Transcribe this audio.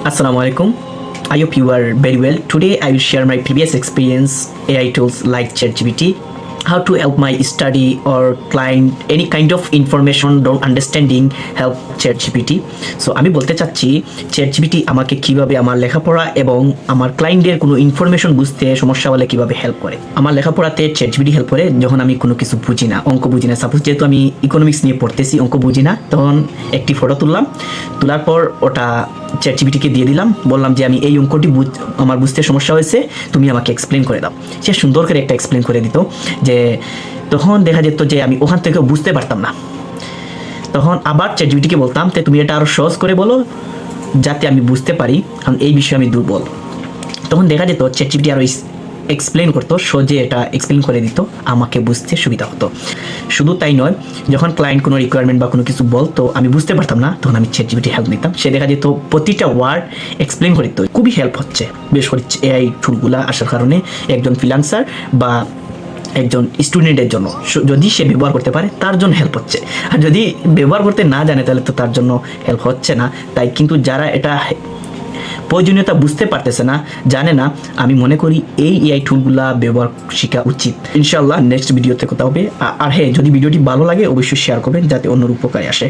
Assalamu alaikum. I hope you are very well. Today I will share my previous experience AI tools like ChatGPT, how to help my study or client any kind of information don't understanding help ChatGPT. So আমি বলতে চাচ্ছি ChatGPT আমাকে কিভাবে আমার লেখাপড়া এবং আমার ক্লায়েন্টের কোনো ইনফরমেশন বুঝতে সমস্যা হলে কিভাবে হেল্প করে। আমার লেখাপড়াতে ChatGPT হেল্প করে যখন আমি কোনো কিছু বুঝি না, অঙ্ক বুঝি না। সাপোজ যেহেতু আমি ইকোনমিক্স নিয়ে পড়তেছি, অঙ্ক বুঝি না, তখন একটি ফটো তোলার পর ওটা ChatGPT-কে দিয়ে দিলাম, বললাম যে আমি এই অঙ্কটি আমার বুঝতে সমস্যা হয়েছে, তুমি আমাকে এক্সপ্লেন করে দাও। সে সুন্দর করে একটা এক্সপ্লেন করে দিত। যে তখন দেখা যেত যে আমি ওখান থেকে বুঝতে পারতাম না, তখন আবার ChatGPT-কে বলতাম যে তুমি এটা আরও সহজ করে বলো যাতে আমি বুঝতে পারি, কারণ এই বিষয়ে আমি দুর্বল। তখন দেখা যেত ChatGPT আরও এক্সপ্লেন করতো, সহজে এটা এক্সপ্লেন করে দিত, আমাকে বুঝতে সুবিধা হতো। শুধু তাই নয়, যখন ক্লায়েন্ট কোনো রিকোয়ারমেন্ট বা কোনো কিছু বলতো আমি বুঝতে পারতাম না, তখন আমি ChatGPT হেল্প নিতাম। সে দেখা যেত প্রতিটা ওয়ার্ড এক্সপ্লেন করে দিত। খুবই হেল্প হচ্ছে বেশ করে AI টুলগুলা আসার কারণে একজন ফ্রিল্যান্সার বা একজন স্টুডেন্টের জন্য, যদি সে ব্যবহার করতে পারে তার জন্য হেল্প হচ্ছে, আর যদি ব্যবহার করতে না জানে তাহলে তো তার জন্য হেল্প হচ্ছে না। তাই কিন্তু যারা এটা প্রয়োজনীয়তা বুঝতে পারতেছে না, জানে না, আমি মনে করি এই AI টুলগুলা ব্যবহার শেখা উচিত। ইনশাআল্লাহ নেক্সট ভিডিওতে কথা হবে। আর হ্যাঁ, যদি ভিডিওটি ভালো লাগে অবশ্যই শেয়ার করবেন যাতে অন্যর উপকারে আসে।